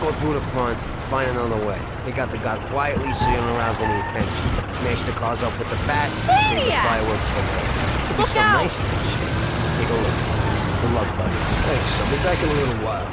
Don't go through the front. Find another way. They got the guy quietly so you don't arouse any attention. Smash the cars up with the bat. Save the fireworks for last. Could be some nice shit. Take a look. Good luck, buddy. Thanks. I'll be back in a little while.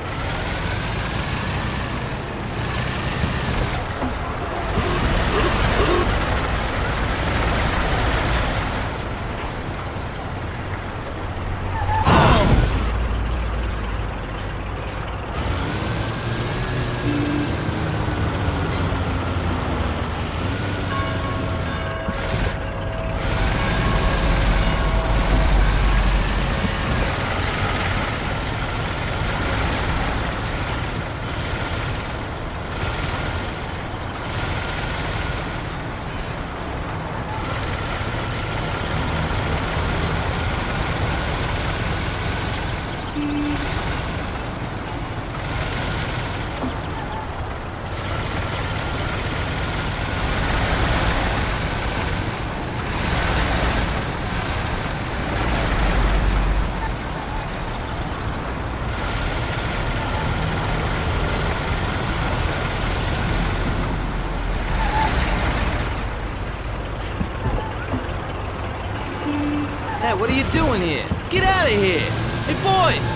Hey, what are you doing here? Get out of here! Hey, boys!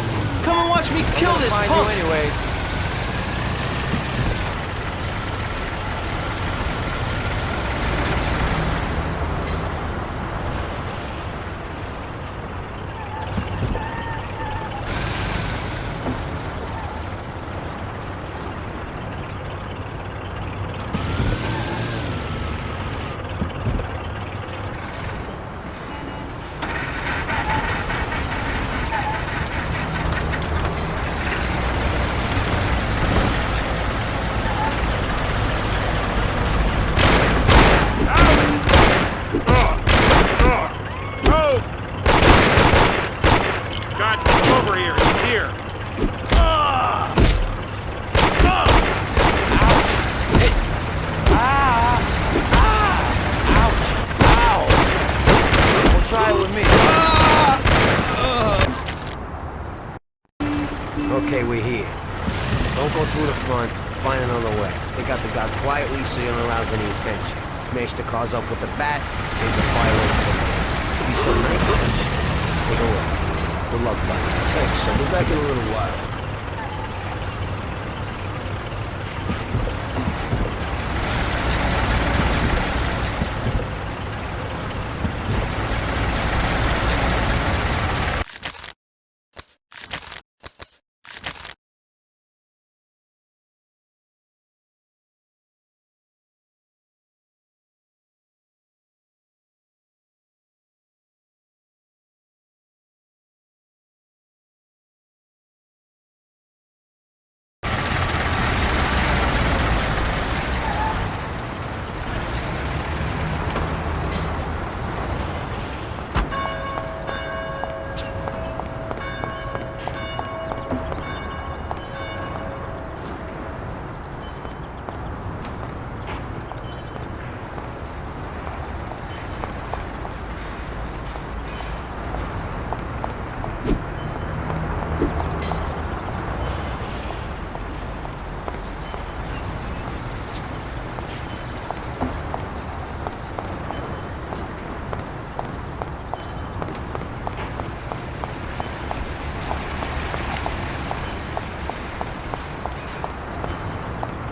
Come and watch me kill this punk! Find you anyway. Okay, we're here. Don't go through the front. Find another way. They got the guy quietly so you don't arouse any attention. Smash the cars up with the bat. Save the fireworks for last. Could be some nice shit. Take a look. Good luck, buddy. Thanks. I'll be back in a little while.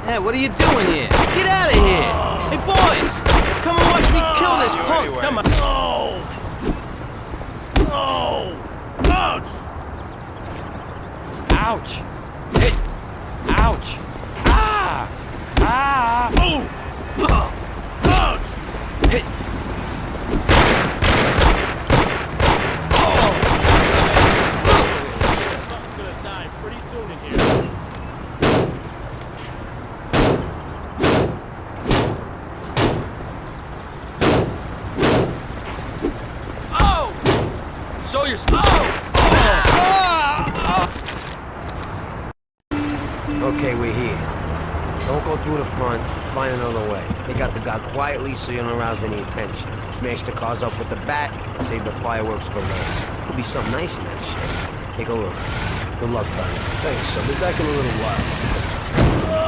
Hey, what are you doing here? Get out of here! Hey, boys! Come and watch me kill this punk! Come on! No! Ouch! Ouch! Hey! Ouch! Ah! Ah! Oh! Ouch! Hey! Something's gonna die pretty soon in here. Show your... Okay, we're here. Don't go through the front. Find another way. They got the guy quietly so you don't arouse any attention. Smash the cars up with the bat. Save the fireworks for last. Could be some nice in that shit. Take a look. Good luck, buddy. Thanks. I'll be back in a little while.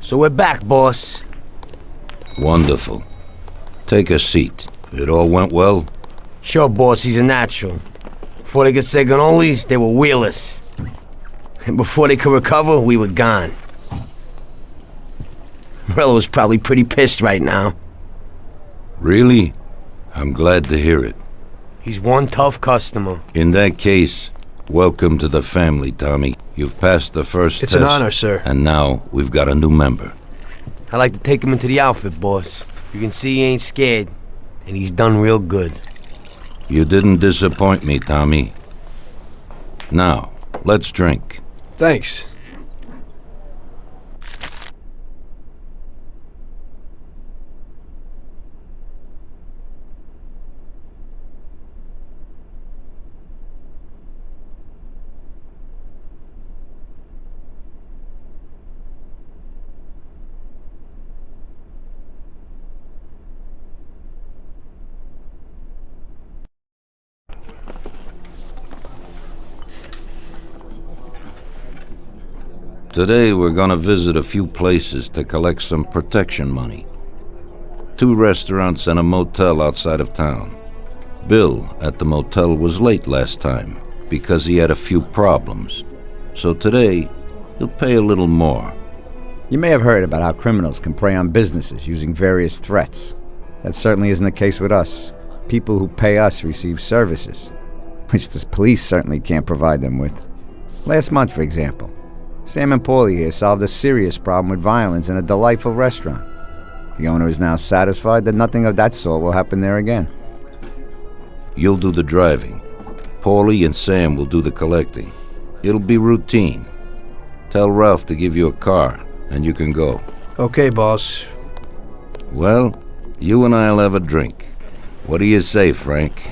So we're back, boss. Wonderful. Take a seat. It all went well? Sure, boss, he's a natural. Before they could say cannolis, they were wheelers. And before they could recover, we were gone. Morello's probably pretty pissed right now. Really? I'm glad to hear it. He's one tough customer. In that case, welcome to the family, Tommy. You've passed the first It's test. an honor, sir. And now we've got a new member. I like to take him into the outfit, boss. You can see he ain't scared, and he's done real good. You didn't disappoint me, Tommy. Now, let's drink. Thanks. Today we're gonna visit a few places to collect some protection money. 2 restaurants and a motel outside of town. Bill at the motel was late last time because he had a few problems. So today, he'll pay a little more. You may have heard about how criminals can prey on businesses using various threats. That certainly isn't the case with us. People who pay us receive services, which the police certainly can't provide them with. Last month, for example, Sam and Paulie here solved a serious problem with violence in a delightful restaurant. The owner is now satisfied that nothing of that sort will happen there again. You'll do the driving. Paulie and Sam will do the collecting. It'll be routine. Tell Ralph to give you a car, and you can go. Okay, boss. Well, you and I'll have a drink. What do you say, Frank?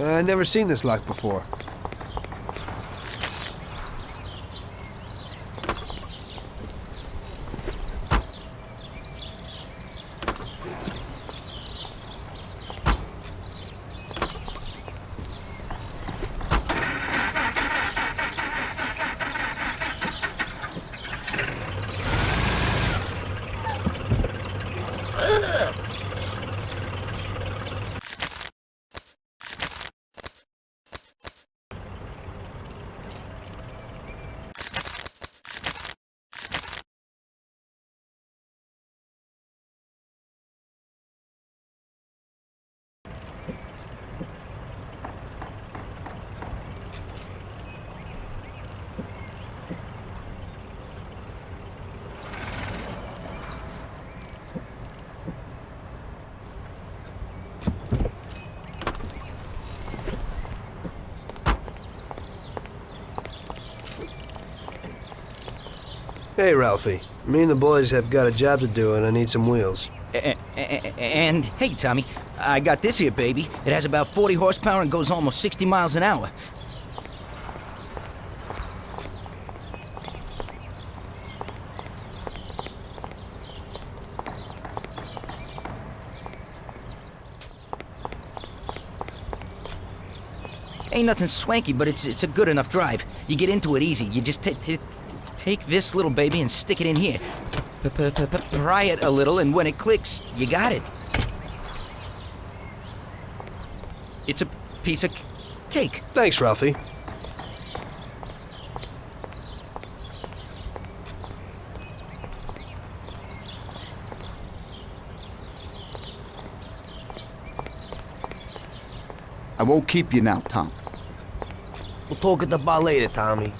I've never seen this lock before. Hey, Ralphie. Me and the boys have got a job to do, and I need some wheels. And hey, Tommy, I got this here, baby. It has about 40 horsepower and goes almost 60 miles an hour. Ain't nothing swanky, but it's a good enough drive. You get into it easy. You just take this little baby and stick it in here. Pry it a little, and when it clicks, you got it. It's a piece of cake. Thanks, Ralphie. I won't keep you now, Tom. We'll talk at the bar later, Tommy.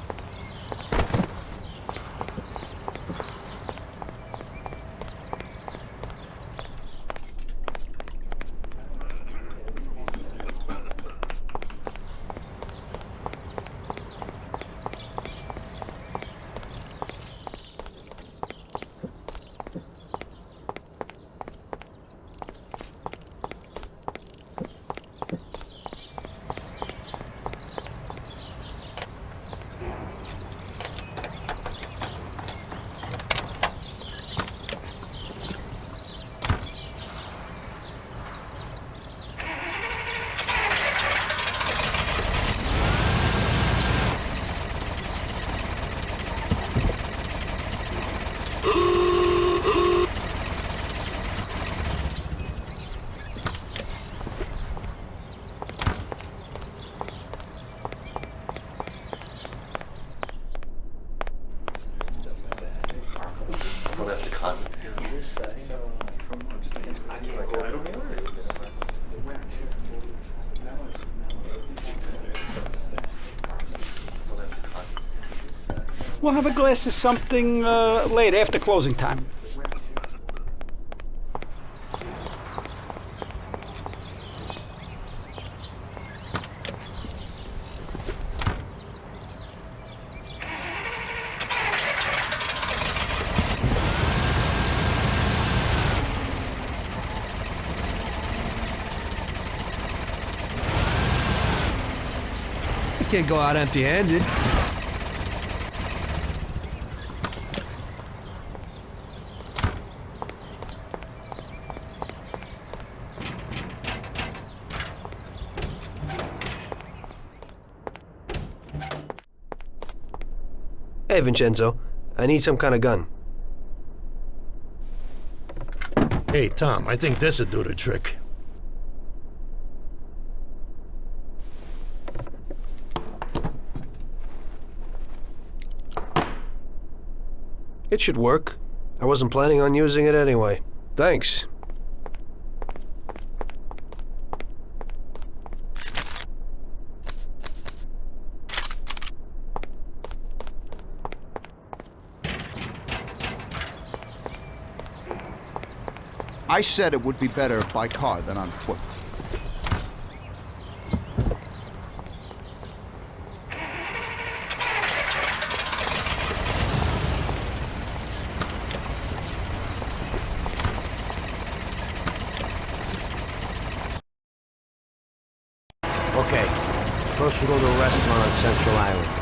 We'll have a glass of something later, after closing time. You can't go out empty-handed. Hey, Vincenzo. I need some kind of gun. Hey, Tom, I think this would do the trick. It should work. I wasn't planning on using it anyway. Thanks. I said it would be better by car than on foot. Okay, first we'll go to a restaurant on Central Island.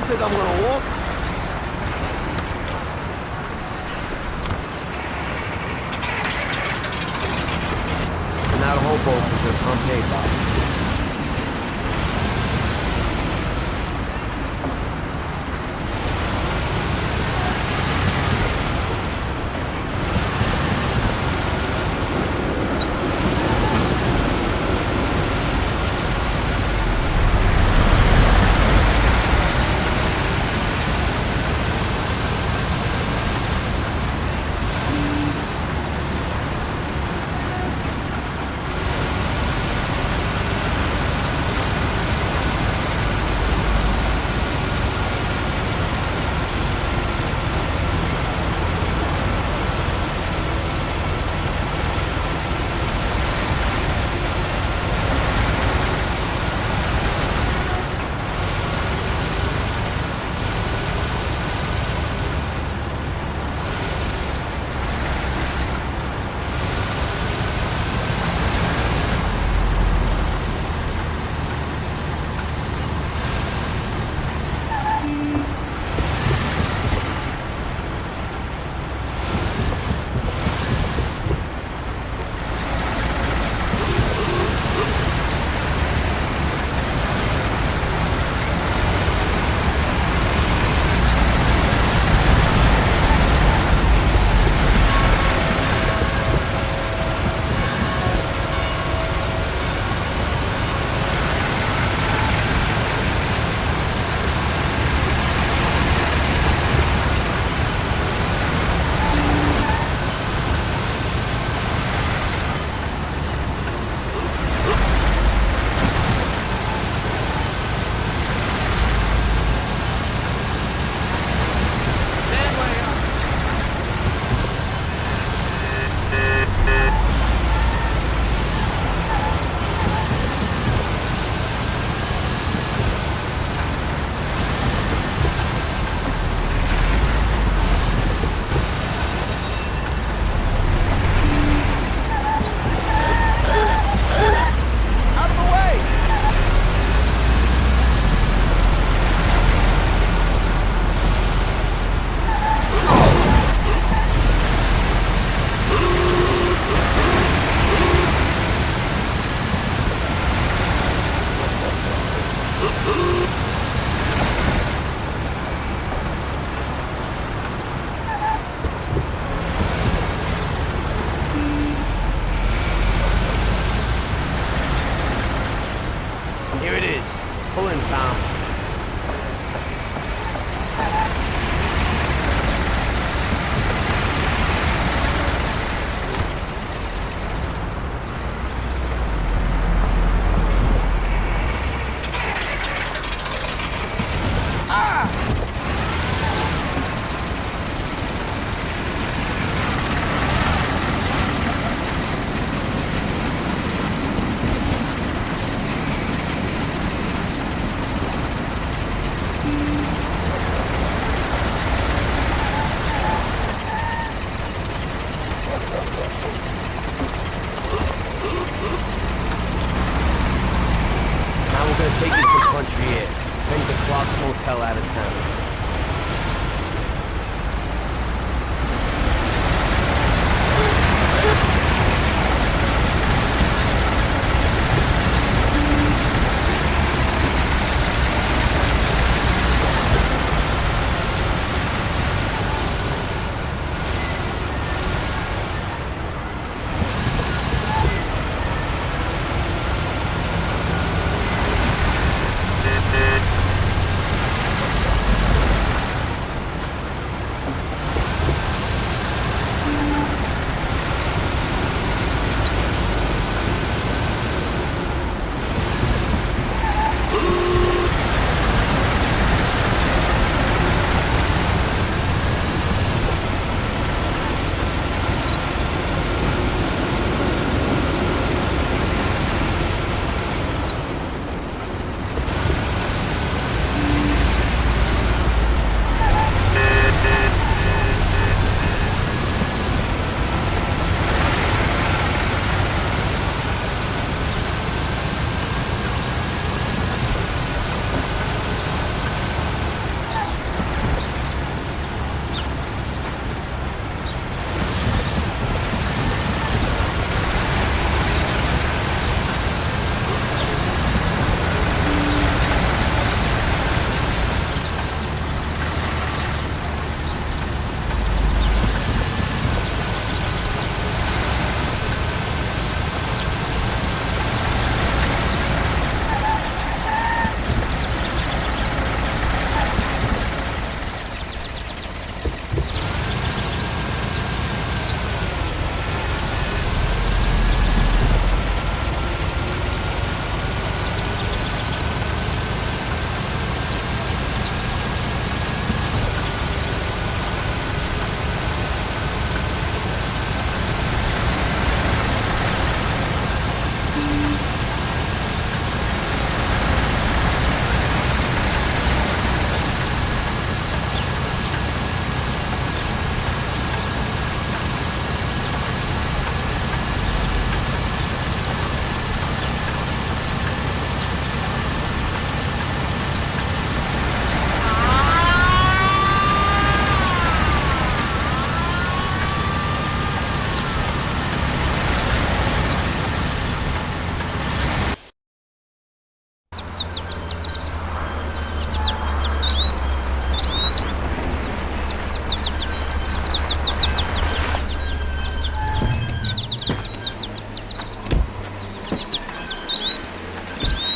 Think I'm gonna walk? And now the hobo is gonna pump paper.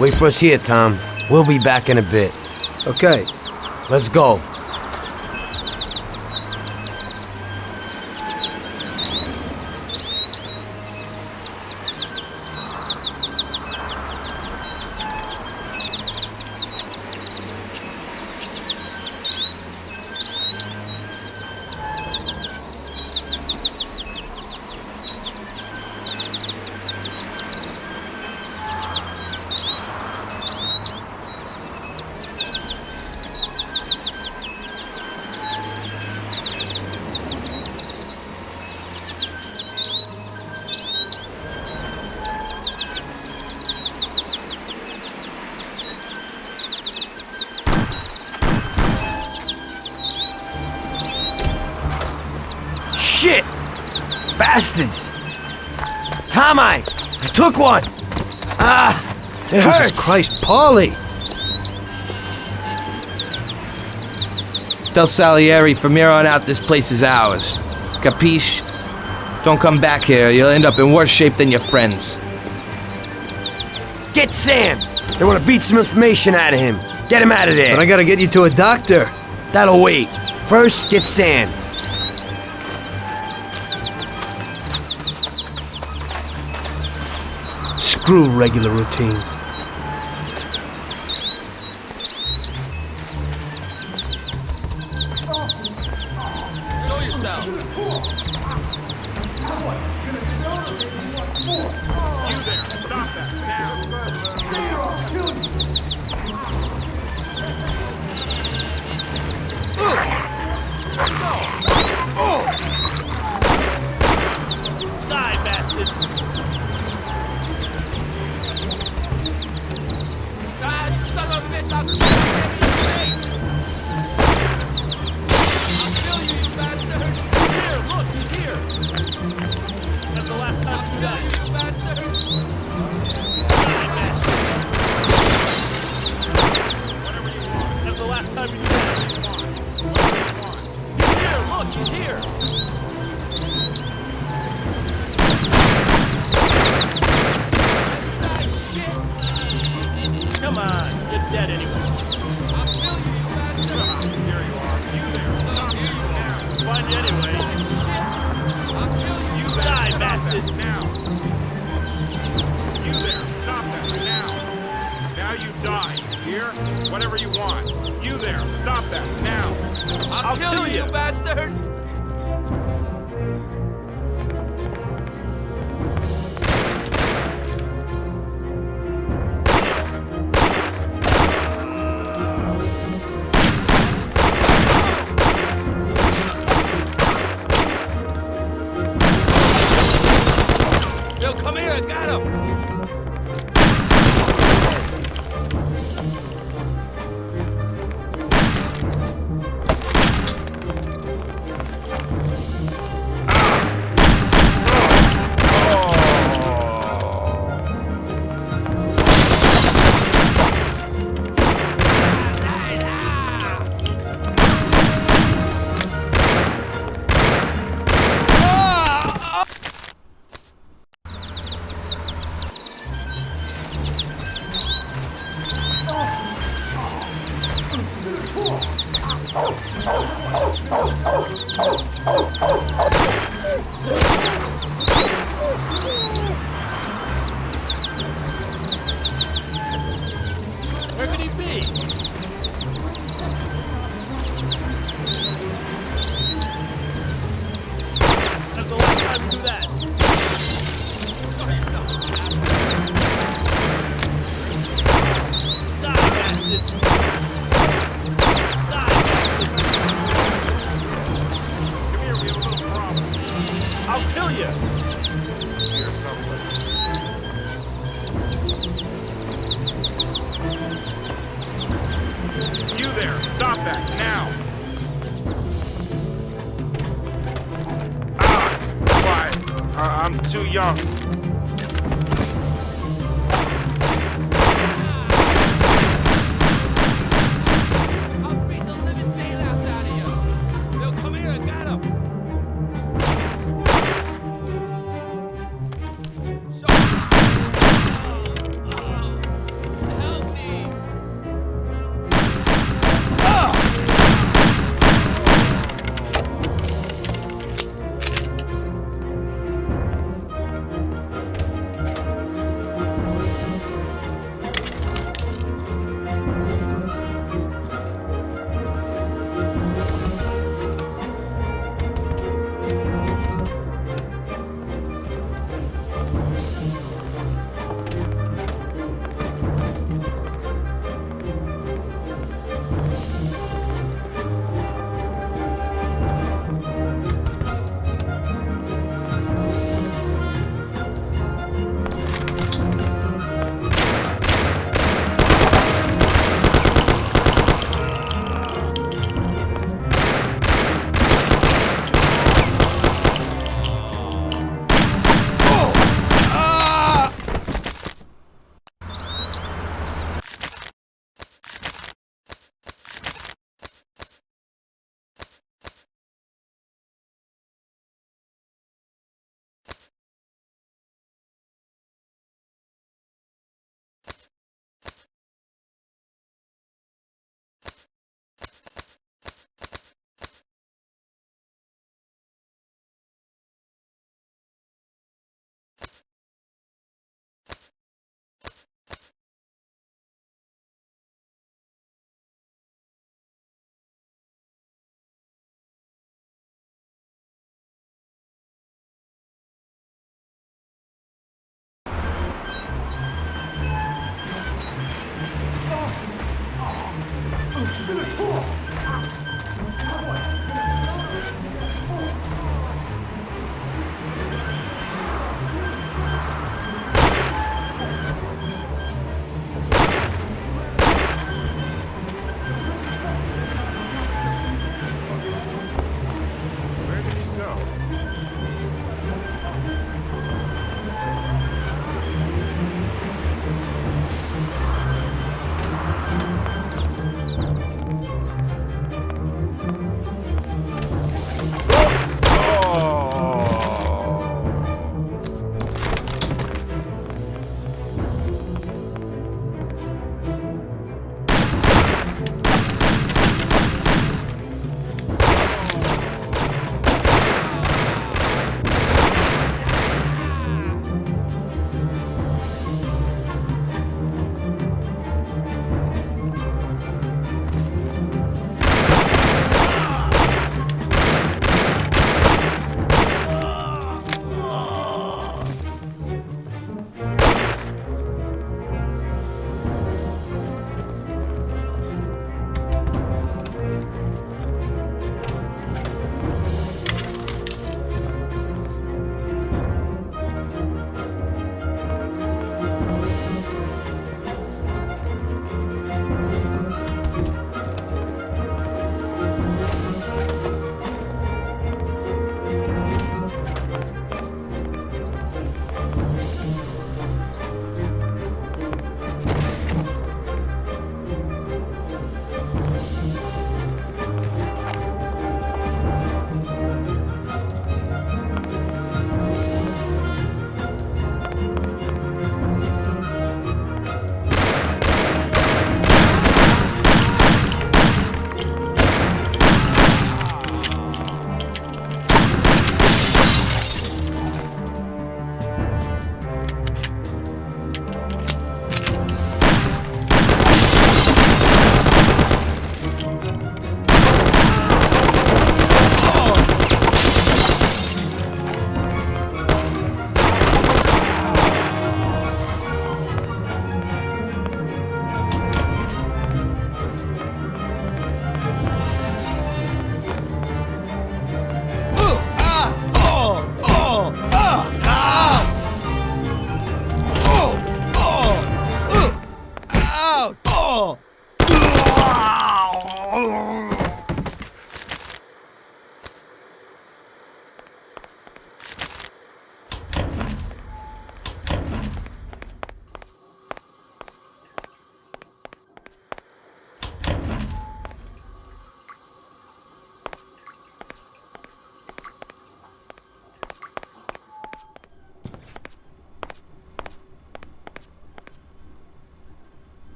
Wait for us here, Tom. We'll be back in a bit. Okay. Let's go. Shit! Bastards! Tom, I took one! Ah! It hurts! Jesus Christ, Paulie! Tell Salieri from here on out this place is ours. Capiche? Don't come back here, you'll end up in worse shape than your friends. Get Sam! They want to beat some information out of him. Get him out of there. But I gotta get you to a doctor. That'll wait. First, get Sam. Screw regular routine. Show yourself. You there, stop that now. Die, bastard. God, son of a bitch, I'll kill you in your face. I'll kill you, you bastard. He's here, look, he's here. That's the last time you die, you bastard. Die, bastard. Whatever you want. That's the last time you die. Whatever you want. He's here, look, he's here. Die, shit. Come on, you're dead anyway. I'll kill you, you bastard. Here you are. You there. Stop here you now. Find you anyway. Shit. I'll kill you. You die, bastard. Now. You there. Stop that now. Now you die. Here? Whatever you want. You there. Stop that now. I'll kill you, you bastard. Bill, come here, I got him! Where could he be? That's the last time you do that. Show yourself, bastard. Die, bastard. Die, bastard. Come here, we have a little problem. I'll kill you. Here somewhere. You there, stop that, now! Quiet. I'm too young. I'll beat the living daylights out of you! Bill, come here, I got him!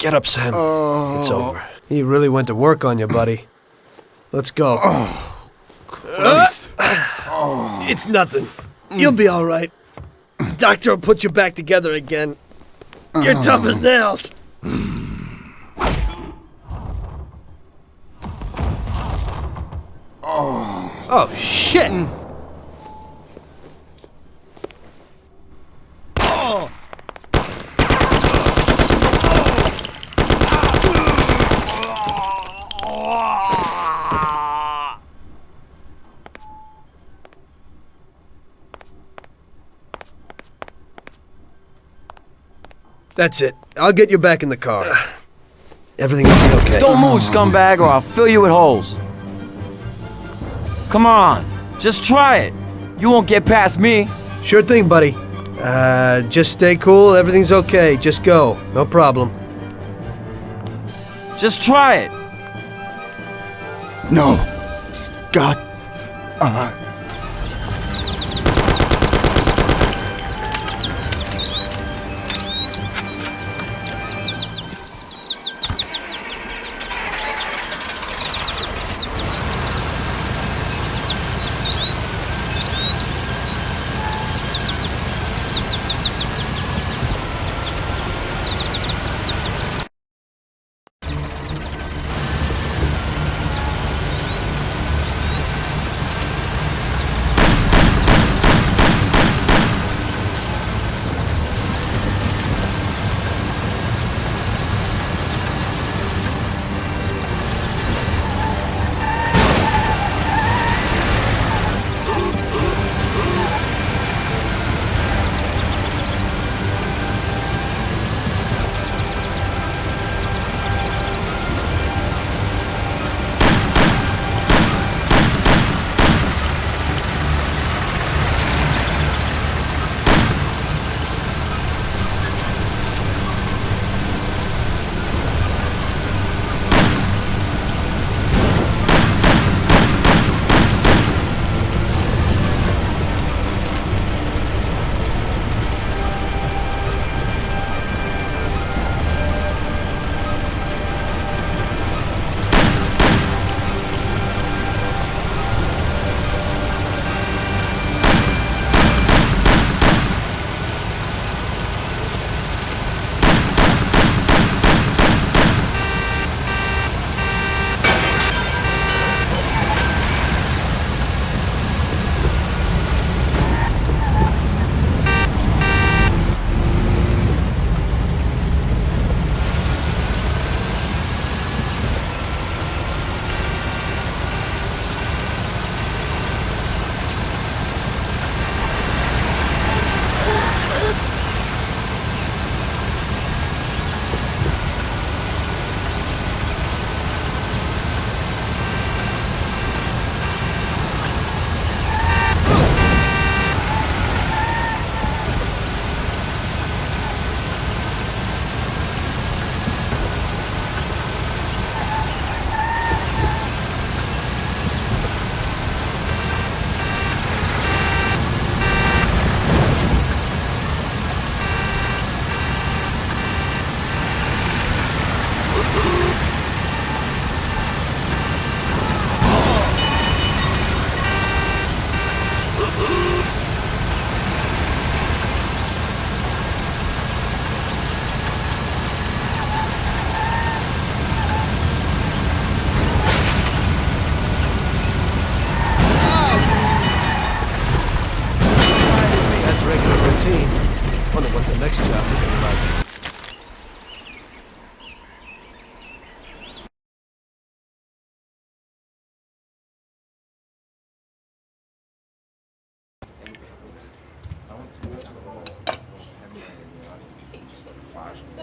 Get up, Sam. It's over. He really went to work on you, buddy. Let's go. It's nothing. You'll be all right. Doctor will put you back together again. You're tough as nails. Oh, shit! That's it. I'll get you back in the car. Everything will be okay. Don't move, scumbag, or I'll fill you with holes. Come on, just try it. You won't get past me. Sure thing, buddy. Just stay cool. Everything's okay. Just go. No problem. Just try it. No. God.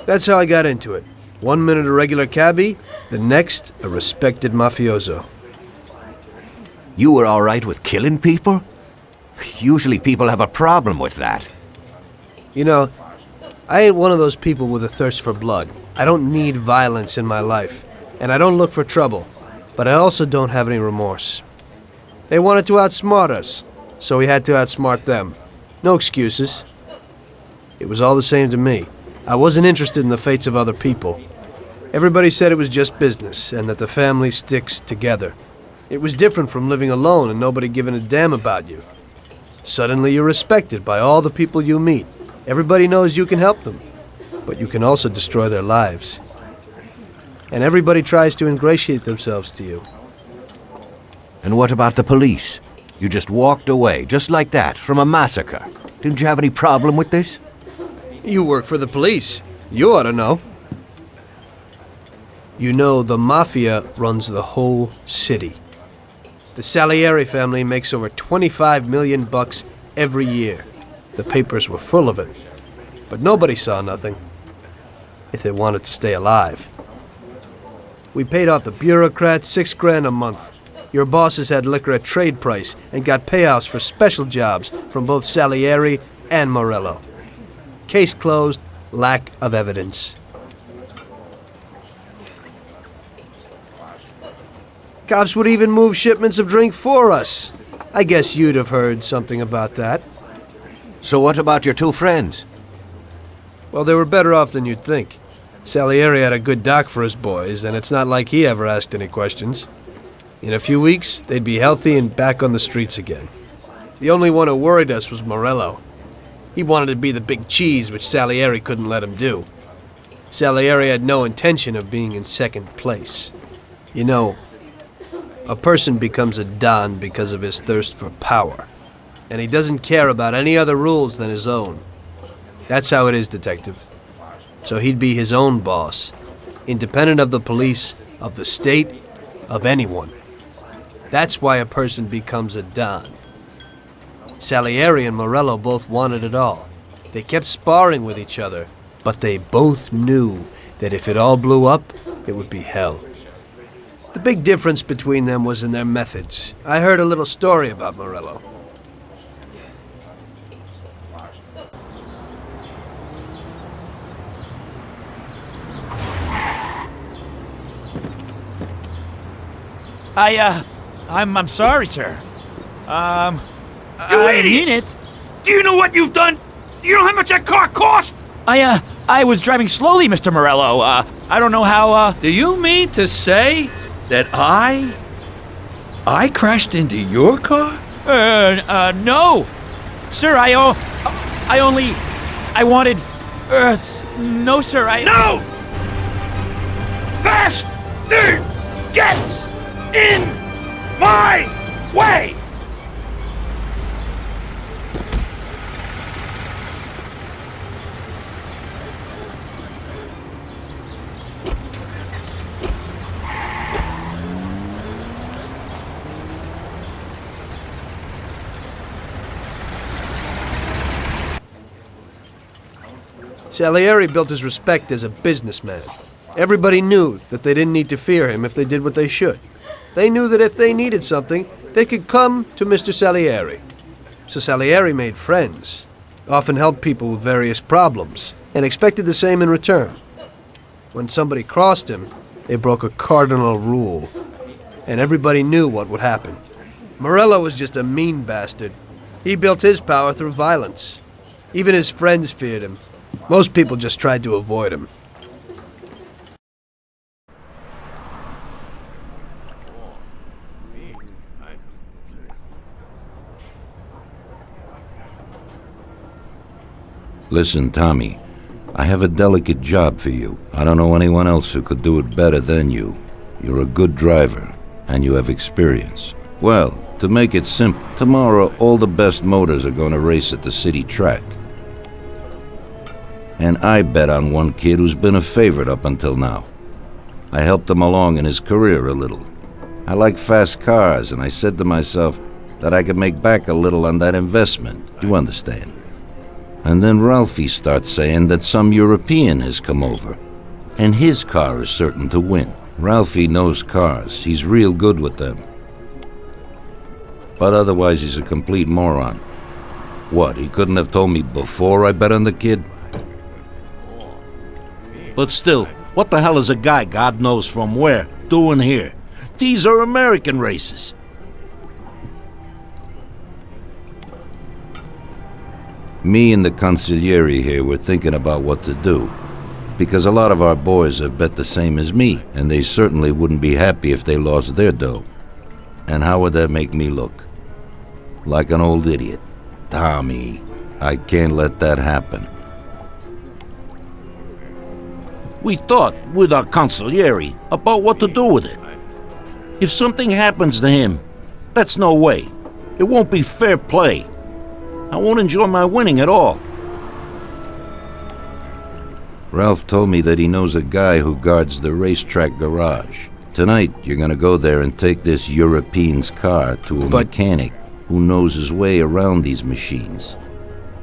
That's how I got into it. 1 minute a regular cabbie, the next a respected mafioso. You were all right with killing people? Usually people have a problem with that. You know, I ain't one of those people with a thirst for blood. I don't need violence in my life, and I don't look for trouble, but I also don't have any remorse. They wanted to outsmart us, so we had to outsmart them. No excuses. It was all the same to me. I wasn't interested in the fates of other people. Everybody said it was just business and that the family sticks together. It was different from living alone and nobody giving a damn about you. Suddenly you're respected by all the people you meet. Everybody knows you can help them, but you can also destroy their lives. And everybody tries to ingratiate themselves to you. And what about the police? You just walked away, just like that, from a massacre. Didn't you have any problem with this? You work for the police. You ought to know. You know, the Mafia runs the whole city. The Salieri family makes over 25 million bucks every year. The papers were full of it. But nobody saw nothing. If they wanted to stay alive. We paid off the bureaucrats $6 grand a month. Your bosses had liquor at trade price and got payouts for special jobs from both Salieri and Morello. Case closed, lack of evidence. Cops would even move shipments of drink for us. I guess you'd have heard something about that. So what about your two friends? Well, they were better off than you'd think. Salieri had a good doc for his boys, and it's not like he ever asked any questions. In a few weeks, they'd be healthy and back on the streets again. The only one who worried us was Morello. He wanted to be the big cheese, which Salieri couldn't let him do. Salieri had no intention of being in second place. You know, a person becomes a Don because of his thirst for power, and he doesn't care about any other rules than his own. That's how it is, Detective. So he'd be his own boss, independent of the police, of the state, of anyone. That's why a person becomes a Don. Salieri and Morello both wanted it all. They kept sparring with each other, but they both knew that if it all blew up, it would be hell. The big difference between them was in their methods. I heard a little story about Morello. I'm sorry, sir. You I idiot! mean it. Do you know what you've done? Do you know how much that car cost? I was driving slowly, Mr. Morello. I don't know how, Do you mean to say that I crashed into your car? no. Sir, I wanted, no, sir, No! Bastard gets in my way! Salieri built his respect as a businessman. Everybody knew that they didn't need to fear him if they did what they should. They knew that if they needed something, they could come to Mr. Salieri. So Salieri made friends, often helped people with various problems, and expected the same in return. When somebody crossed him, they broke a cardinal rule, and everybody knew what would happen. Morello was just a mean bastard. He built his power through violence. Even his friends feared him. Most people just tried to avoid him. Listen, Tommy, I have a delicate job for you. I don't know anyone else who could do it better than you. You're a good driver, and you have experience. Well, to make it simple, tomorrow all the best motors are going to race at the city track. And I bet on one kid who's been a favorite up until now. I helped him along in his career a little. I like fast cars, and I said to myself that I could make back a little on that investment. You understand? And then Ralphie starts saying that some European has come over, and his car is certain to win. Ralphie knows cars. He's real good with them. But otherwise he's a complete moron. What, he couldn't have told me before I bet on the kid? But still, what the hell is a guy, God knows from where, doing here? These are American races. Me and the consigliere here were thinking about what to do. Because a lot of our boys have bet the same as me, and they certainly wouldn't be happy if they lost their dough. And how would that make me look? Like an old idiot. Tommy, I can't let that happen. We thought with our consigliere about what to do with it. If something happens to him, that's no way. It won't be fair play. I won't enjoy my winning at all. Ralph told me that he knows a guy who guards the racetrack garage. Tonight, you're gonna go there and take this European's car to a mechanic who knows his way around these machines.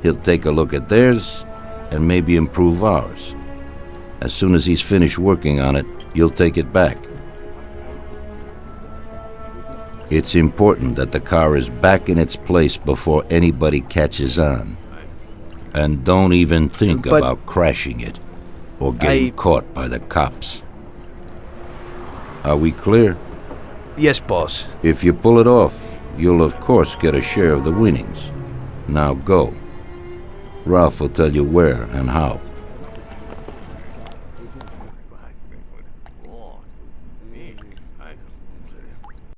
He'll take a look at theirs and maybe improve ours. As soon as he's finished working on it, you'll take it back. It's important that the car is back in its place before anybody catches on. And don't even think about crashing it or getting caught by the cops. Are we clear? Yes, boss. If you pull it off, you'll of course get a share of the winnings. Now go. Ralph will tell you where and how.